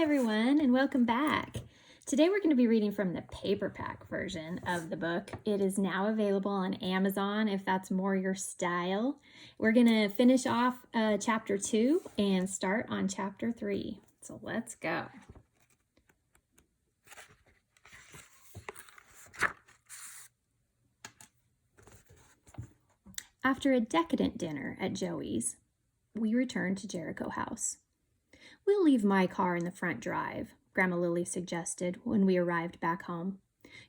everyone, and welcome back. Today we're going to be reading from the paperback version of the book. It is now available on Amazon if that's more your style. We're going to finish off chapter 2 and start on chapter 3. So let's go. After a decadent dinner at Joey's, we returned to Jericho House. "We'll leave my car in the front drive," Grandma Lily suggested when we arrived back home.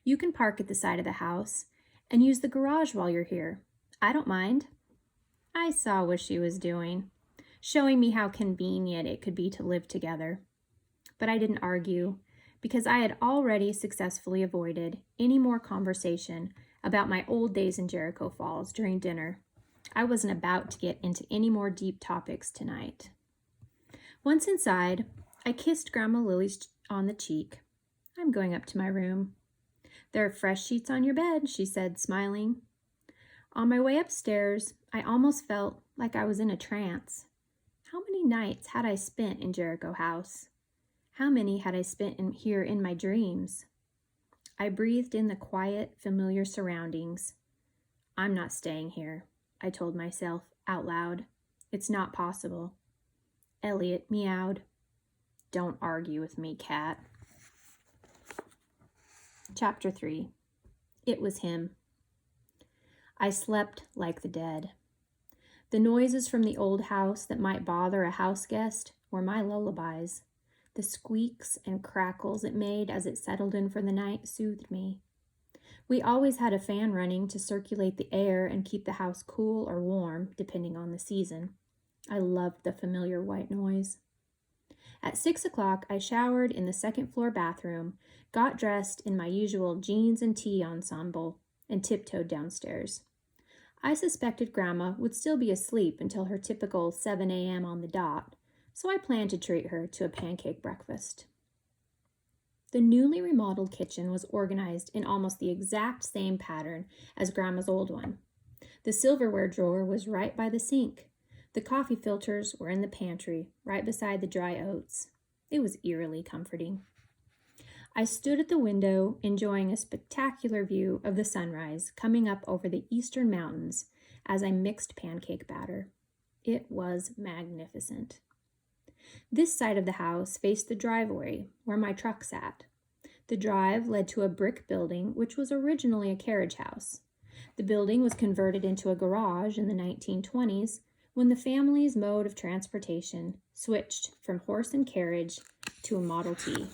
"You can park at the side of the house and use the garage while you're here. I don't mind." I saw what she was doing, showing me how convenient it could be to live together. But I didn't argue, because I had already successfully avoided any more conversation about my old days in Jericho Falls during dinner. I wasn't about to get into any more deep topics tonight. Once inside, I kissed Grandma Lily on the cheek. "I'm going up to my room." "There are fresh sheets on your bed," she said, smiling. On my way upstairs, I almost felt like I was in a trance. How many nights had I spent in Jericho House? How many had I spent here in my dreams? I breathed in the quiet, familiar surroundings. "I'm not staying here," I told myself out loud. "It's not possible." Elliot meowed. "Don't argue with me, cat." Chapter 3. It was him. I slept like the dead. The noises from the old house that might bother a house guest were my lullabies. The squeaks and crackles it made as it settled in for the night soothed me. We always had a fan running to circulate the air and keep the house cool or warm, depending on the season. I loved the familiar white noise. At 6 o'clock, I showered in the second-floor bathroom, got dressed in my usual jeans and tea ensemble, and tiptoed downstairs. I suspected Grandma would still be asleep until her typical 7 a.m. on the dot, so I planned to treat her to a pancake breakfast. The newly remodeled kitchen was organized in almost the exact same pattern as Grandma's old one. The silverware drawer was right by the sink. The coffee filters were in the pantry, right beside the dry oats. It was eerily comforting. I stood at the window, enjoying a spectacular view of the sunrise coming up over the eastern mountains as I mixed pancake batter. It was magnificent. This side of the house faced the driveway where my truck sat. The drive led to a brick building which was originally a carriage house. The building was converted into a garage in the 1920s when the family's mode of transportation switched from horse and carriage to a Model T.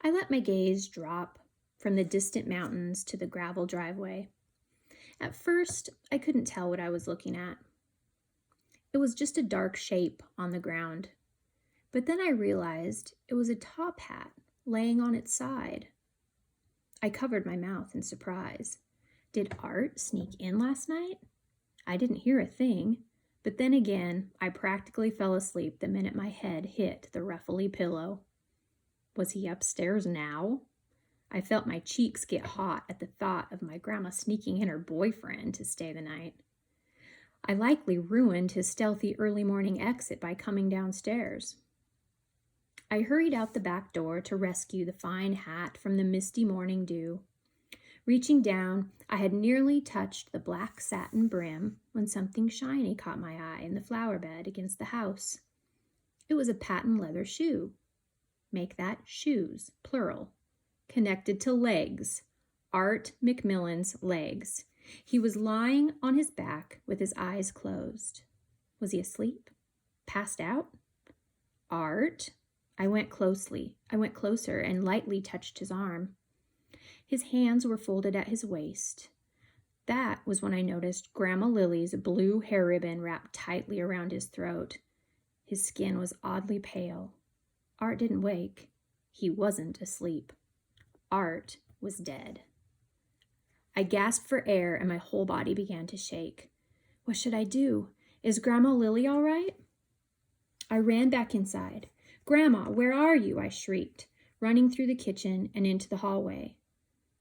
I let my gaze drop from the distant mountains to the gravel driveway. At first, I couldn't tell what I was looking at. It was just a dark shape on the ground. But then I realized it was a top hat laying on its side. I covered my mouth in surprise. Did Art sneak in last night? I didn't hear a thing, but then again, I practically fell asleep the minute my head hit the ruffly pillow. Was he upstairs now? I felt my cheeks get hot at the thought of my grandma sneaking in her boyfriend to stay the night. I likely ruined his stealthy early morning exit by coming downstairs. I hurried out the back door to rescue the fine hat from the misty morning dew. Reaching down, I had nearly touched the black satin brim when something shiny caught my eye in the flower bed against the house. It was a patent leather shoe. Make that shoes, plural. Connected to legs. Art McMillan's legs. He was lying on his back with his eyes closed. Was he asleep? Passed out? Art? I went closer and lightly touched his arm. His hands were folded at his waist. That was when I noticed Grandma Lily's blue hair ribbon wrapped tightly around his throat. His skin was oddly pale. Art didn't wake. He wasn't asleep. Art was dead. I gasped for air and my whole body began to shake. What should I do? Is Grandma Lily all right? I ran back inside. "Grandma, where are you?" I shrieked, running through the kitchen and into the hallway.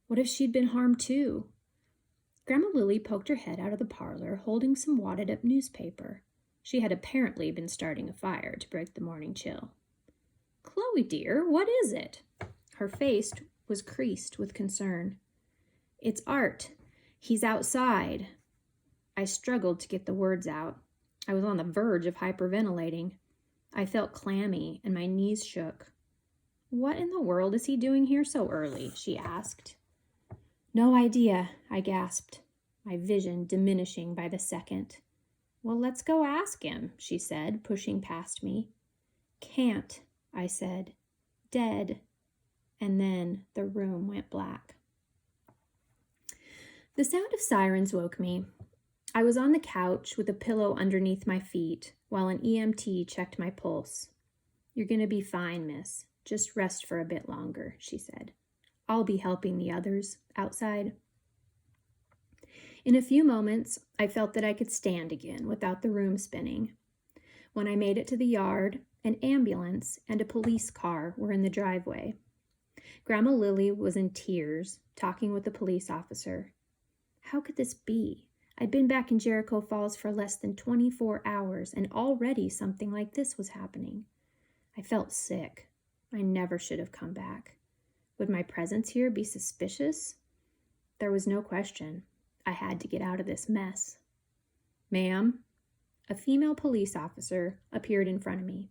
What if she'd been harmed too? Grandma Lily poked her head out of the parlor, holding some wadded-up newspaper. She had apparently been starting a fire to break the morning chill. "Chloe, dear, what is it?" Her face was creased with concern. "It's Art. He's outside." I struggled to get the words out. I was on the verge of hyperventilating. I felt clammy and my knees shook. "What in the world is he doing here so early?" she asked. "No idea," I gasped, my vision diminishing by the second. "Well, let's go ask him," she said, pushing past me. "Can't," I said. "Dead." And then the room went black. The sound of sirens woke me. I was on the couch with a pillow underneath my feet while an EMT checked my pulse. "You're going to be fine, miss. Just rest for a bit longer," she said. "I'll be helping the others outside." In a few moments, I felt that I could stand again without the room spinning. When I made it to the yard, an ambulance and a police car were in the driveway. Grandma Lily was in tears, talking with the police officer. How could this be? I'd been back in Jericho Falls for less than 24 hours, and already something like this was happening. I felt sick. I never should have come back. Would my presence here be suspicious? There was no question. I had to get out of this mess. "Ma'am?" A female police officer appeared in front of me.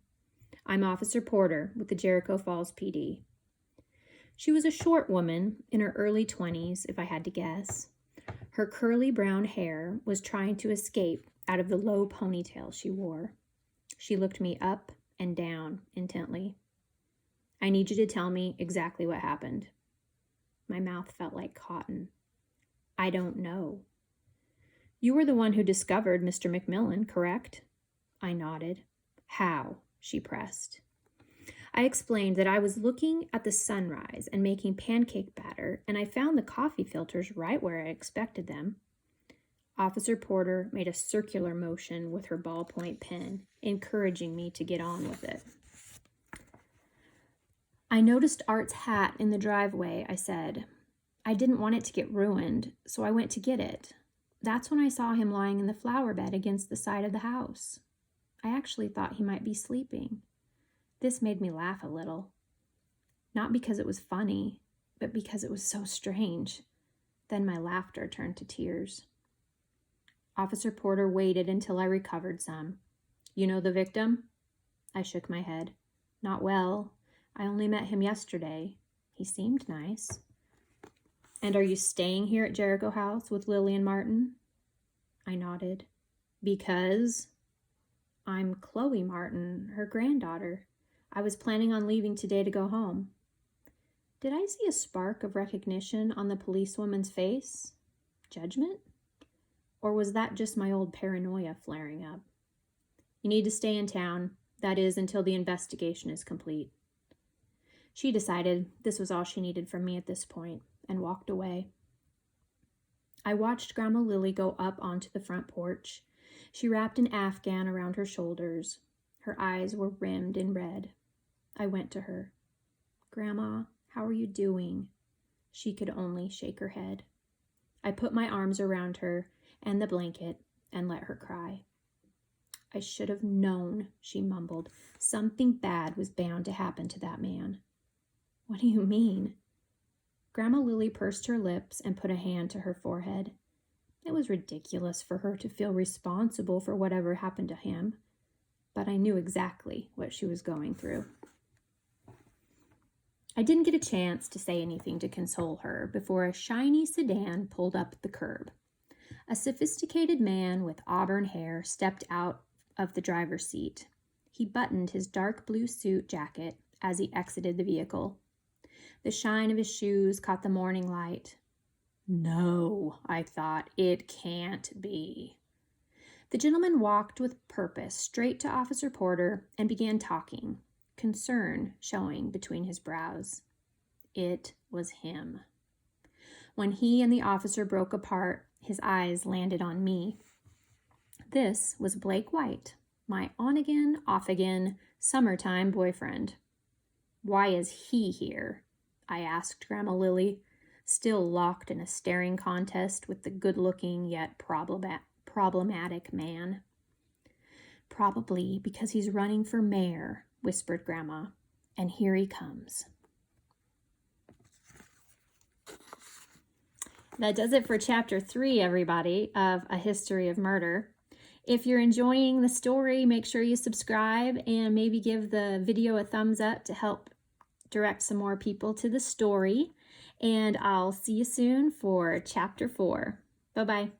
"I'm Officer Porter with the Jericho Falls PD." She was a short woman in her early 20s, if I had to guess. Her curly brown hair was trying to escape out of the low ponytail she wore. She looked me up and down intently. "I need you to tell me exactly what happened." My mouth felt like cotton. "I don't know." "You were the one who discovered Mr. McMillan, correct?" I nodded. "How?" she pressed. I explained that I was looking at the sunrise and making pancake batter, and I found the coffee filters right where I expected them. Officer Porter made a circular motion with her ballpoint pen, encouraging me to get on with it. "I noticed Art's hat in the driveway," I said. "I didn't want it to get ruined, so I went to get it. That's when I saw him lying in the flower bed against the side of the house. I actually thought he might be sleeping." This made me laugh a little. Not because it was funny, but because it was so strange. Then my laughter turned to tears. Officer Porter waited until I recovered some. "You know the victim?" I shook my head. "Not well. I only met him yesterday. He seemed nice." "And are you staying here at Jericho House with Lily and Martin?" I nodded. "Because?" "I'm Chloe Martin, her granddaughter. I was planning on leaving today to go home." Did I see a spark of recognition on the policewoman's face? Judgment? Or was that just my old paranoia flaring up? "You need to stay in town. That is, until the investigation is complete." She decided this was all she needed from me at this point and walked away. I watched Grandma Lily go up onto the front porch. She wrapped an afghan around her shoulders. Her eyes were rimmed in red. I went to her. "Grandma, how are you doing?" She could only shake her head. I put my arms around her and the blanket and let her cry. "I should have known," she mumbled. "Something bad was bound to happen to that man." "What do you mean?" Grandma Lily pursed her lips and put a hand to her forehead. It was ridiculous for her to feel responsible for whatever happened to him, but I knew exactly what she was going through. I didn't get a chance to say anything to console her before a shiny sedan pulled up at the curb. A sophisticated man with auburn hair stepped out of the driver's seat. He buttoned his dark blue suit jacket as he exited the vehicle. The shine of his shoes caught the morning light. No, I thought, it can't be. The gentleman walked with purpose straight to Officer Porter and began talking, concern showing between his brows. It was him. When he and the officer broke apart, his eyes landed on me. This was Blake White, my on-again, off-again, summertime boyfriend. "Why is he here?" I asked Grandma Lily, still locked in a staring contest with the good-looking yet problematic man. Probably because he's running for mayor, whispered Grandma. And here he comes. That does it for chapter 3, everybody, of A History of Murder. If you're enjoying the story, make sure you subscribe and maybe give the video a thumbs up to help direct some more people to the story. And I'll see you soon for chapter 4. Bye-bye.